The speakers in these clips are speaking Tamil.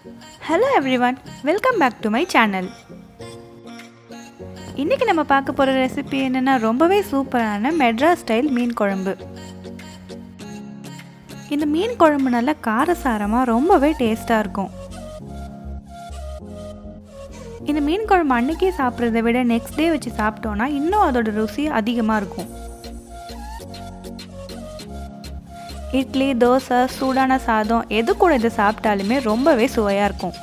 Hello everyone, welcome back to my channel. இன்னைக்கு நம்ம பார்க்க போற ரெசிபி என்னன்னா ரொம்பவே சூப்பரான மெட்ராஸ் ஸ்டைல் மீன் குழம்பு. இந்த மீன் குழம்பு நல்ல காரசாரமா ரொம்பவே டேஸ்டா இருக்கும். இந்த மீன் குழம்பு அன்னைக்கே சாப்பிட்றதை விட நெக்ஸ்ட் டே வச்சு சாப்பிட்டோம்னா இன்னும் அதோட ருசி அதிகமா இருக்கும். இட்லி, தோசை, சூடான சாதம் எது கூட இதை சாப்பிட்டாலுமே ரொம்பவே சுவையாக இருக்கும்.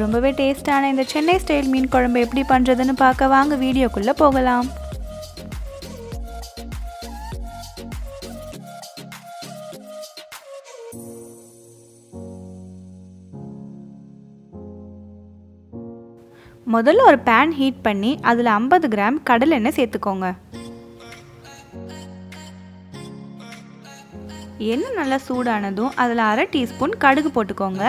ரொம்பவே டேஸ்டான இந்த சென்னை ஸ்டைல் மீன் குழம்பு எப்படி பண்ணுறதுன்னு பார்க்க வாங்க வீடியோக்குள்ளே போகலாம். முதல்ல ஒரு பேன் ஹீட் பண்ணி அதில் 50 கிராம் கடலை எண்ணெய் சேர்த்துக்கோங்க. எண்ணெய் நல்லா சூடானதும் அதில் 1/2 டீஸ்பூன் கடுகு போட்டுக்கோங்க.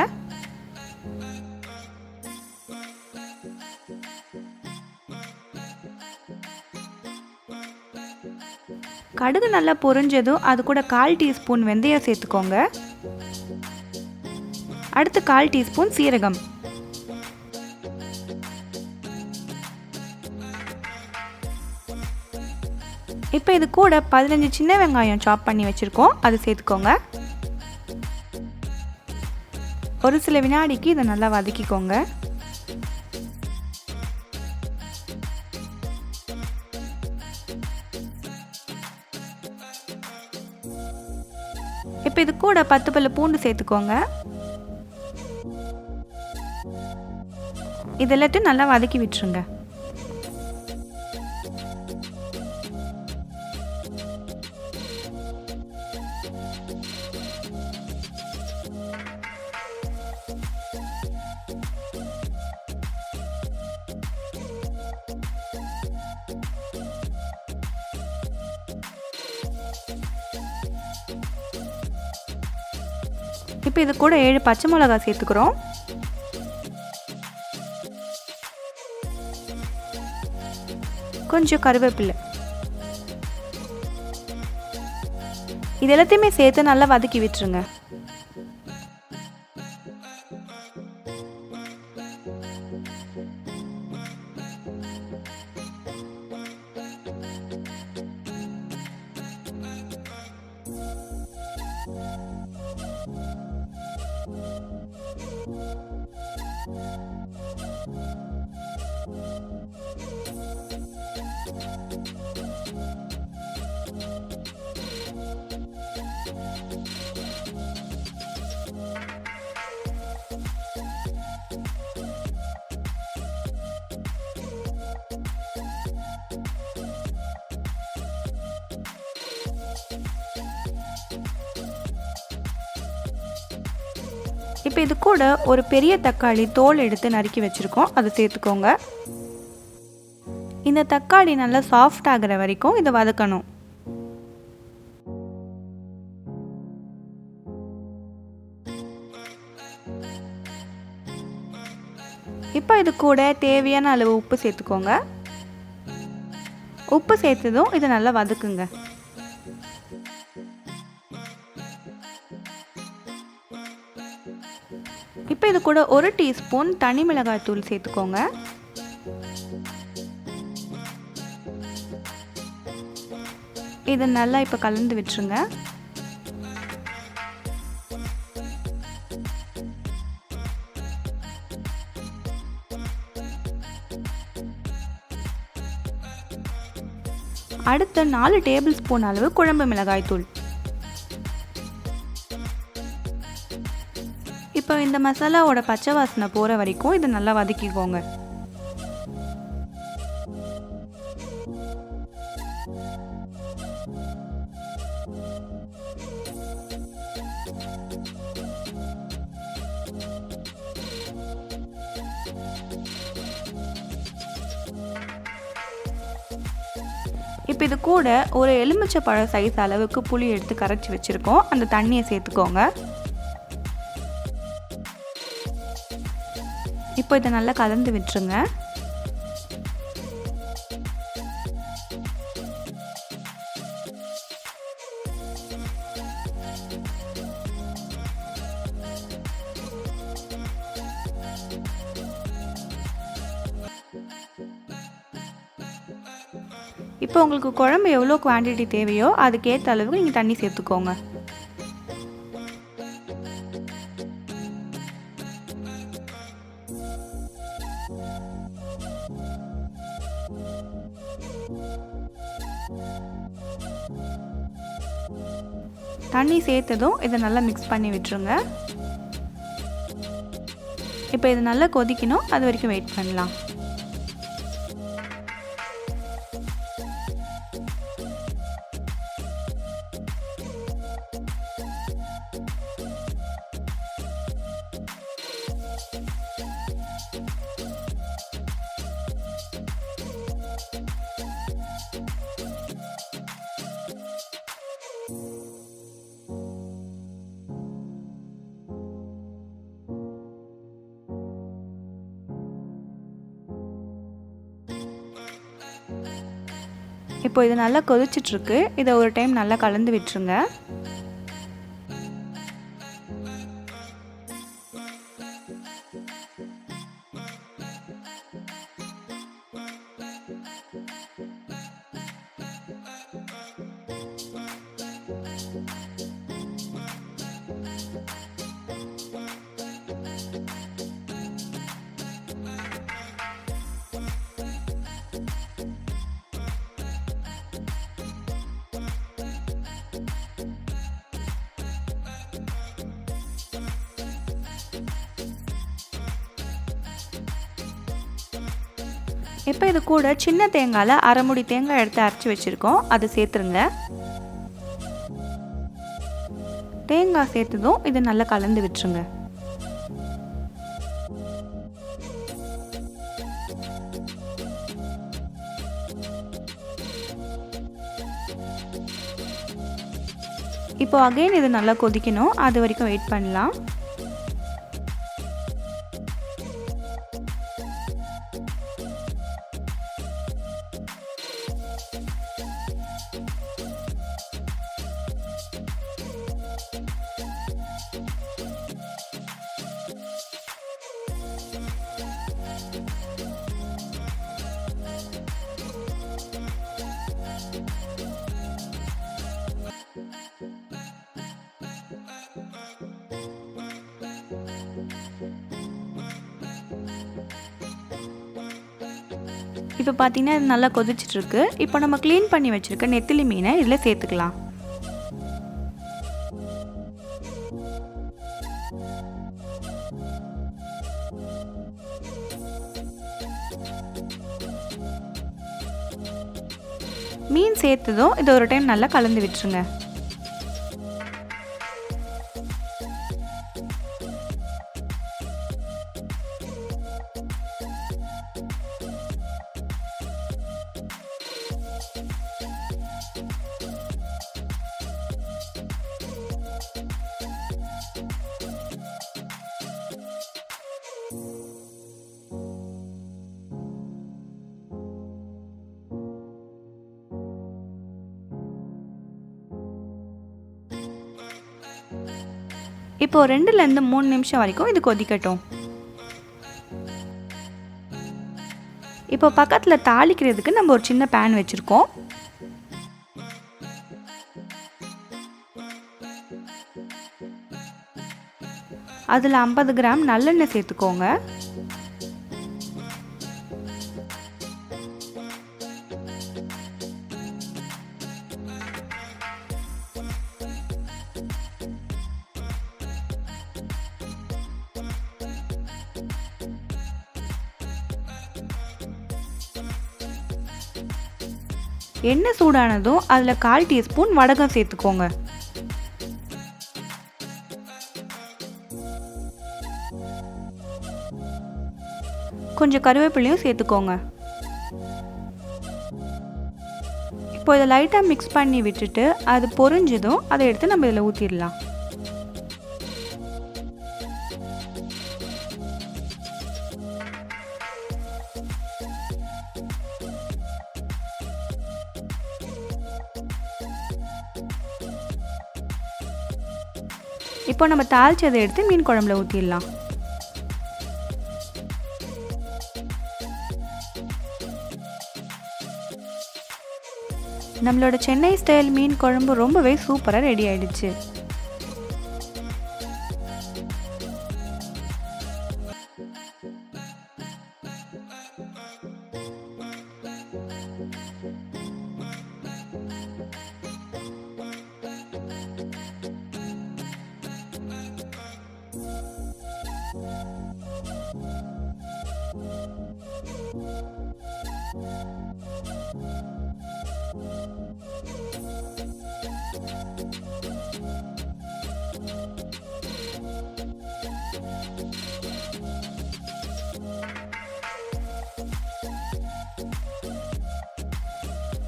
கடுகு நல்லா பொரிஞ்சதும் அது கூட 1/4 டீஸ்பூன் வெந்தயம் சேர்த்துக்கோங்க. அடுத்து 1/4 டீஸ்பூன் சீரகம். இப்போ இது கூட 15 சின்ன வெங்காயம் சாப் பண்ணி வச்சுருக்கோம், அது சேர்த்துக்கோங்க. ஒரு சில வினாடிக்கு இதை நல்லா வதக்கிக்கோங்க. இப்போ இது கூட 10 பல்லு பூண்டு சேர்த்துக்கோங்க. இது எல்லாத்தையும் நல்லா வதக்கி விட்டுருங்க. இப்போ இது கூட 7 பச்சை மிளகாய் சேர்த்துக்கிறோம். கொஞ்சம் கருவேப்பிலை. இது எல்லாத்தையுமே சேர்த்து நல்லா வதக்கி விட்டுருங்க. இப்போ இது கூட ஒரு பெரிய தக்காளி தோல் எடுத்து நறுக்கி வச்சுருக்கோம், அதை சேர்த்துக்கோங்க. இந்த தக்காளி நல்லா சாஃப்ட் ஆகிற வரைக்கும் இதை வதக்கணும். இப்போ இது கூட தேவையான அளவு உப்பு சேர்த்துக்கோங்க. உப்பு சேர்த்ததும் இதை நல்லா வதக்குங்க. இப்போ இது கூட 1 டீஸ்பூன் தனி மிளகாய் தூள் சேர்த்துக்கோங்க. இதை நல்லா இப்போ கலந்து விட்டுருங்க. அடுத்து 4 டேபிள் ஸ்பூன் அளவு குழம்பு மிளகாய் தூள். இப்போ இந்த மசாலாவோட பச்சை வாசனை போகிற வரைக்கும் இதை நல்லா வதக்கிக்கோங்க. இப்போ இது கூட ஒரு எலுமிச்சை பழ சைஸ் அளவுக்கு புளி எடுத்து கரைச்சி வச்சுருக்கோம், அந்த தண்ணியை சேர்த்துக்கோங்க. இப்போ இதை நல்லா கலந்து விட்டுருங்க. இப்போ உங்களுக்கு குழம்பு எவ்வளோ குவான்டிட்டி தேவையோ அதுக்கேற்ற அளவுக்கு நீங்கள் தண்ணி சேர்த்துக்கோங்க. தண்ணி சேர்த்ததும் இதை நல்லா மிக்ஸ் பண்ணி விட்டுருங்க. இப்போ இது நல்லா கொதிக்கணும், அது வரைக்கும் வெயிட் பண்ணலாம். இப்போ இது நல்லா கொதிச்சிட்ருக்கு. இதை ஒரு டைம் நல்லா கலந்து விட்டுருங்க. இப்போ இது கூட சின்ன தேங்காயில் அரை மூடி தேங்காய் எடுத்து அரைச்சி வச்சுருக்கோம், அதை சேர்த்துருங்க. தேங்காய் சேர்த்ததும் இதை நல்லா கலந்து விட்டுருங்க. இப்போ அகைன் இது நல்லா கொதிக்கணும், அது வரைக்கும் வெயிட் பண்ணலாம். இப்போ பார்த்தீங்கன்னா இது நல்லா கொதிச்சிட்ருக்கு. இப்போ நம்ம க்ளீன் பண்ணி வச்சுருக்க நெத்திலி மீனை இதில் சேர்த்துக்கலாம். மீன் சேர்த்ததும் இதை ஒரு டைம் நல்லா கலந்து விட்டுருங்க. இப்போ 2லேருந்து 3 நிமிஷம் வரைக்கும் இது கொதிக்கட்டும். இப்போ பக்கத்தில் தாளிக்கிறதுக்கு நம்ம ஒரு சின்ன பேன் வச்சுருக்கோம். அதில் 50 கிராம் நல்லெண்ணெய் சேர்த்துக்கோங்க. எண்ணெய் சூடானதும் அதில் 1/4 டீஸ்பூன் வடகம் சேர்த்துக்கோங்க. கொஞ்சம் கருவேப்பிலையும் சேர்த்துக்கோங்க. இப்போ இதை லைட்டாக மிக்ஸ் பண்ணி விட்டுட்டு அது பொரிஞ்சதும் அதை எடுத்து நம்ம இதில் ஊற்றிடலாம். இப்போ நம்ம தாளிச்சதை எடுத்து மீன் குழம்புல ஊற்றிடலாம். நம்மளோட சென்னை ஸ்டைல் மீன் குழம்பு ரொம்பவே சூப்பராக ரெடி ஆயிடுச்சு.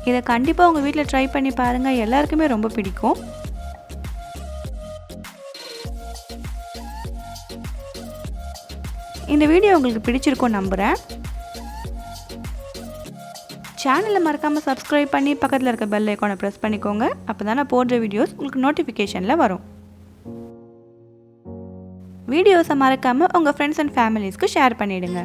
இதை கண்டிப்பாக உங்கள் வீட்டில் ட்ரை பண்ணி பாருங்கள், எல்லாருக்குமே ரொம்ப பிடிக்கும். இந்த வீடியோ உங்களுக்கு பிடிச்சிருக்கும் நம்புகிறேன். சேனலை மறக்காமல் சப்ஸ்கிரைப் பண்ணி பக்கத்தில் இருக்க பெல் ஐக்கானை ப்ரெஸ் பண்ணிக்கோங்க. அப்போ தான் நான் போடுற வீடியோஸ் உங்களுக்கு நோட்டிஃபிகேஷனில் வரும். வீடியோஸை மறக்காமல் உங்கள் ஃப்ரெண்ட்ஸ் அண்ட் ஃபேமிலிஸ்க்கு ஷேர் பண்ணிவிடுங்க.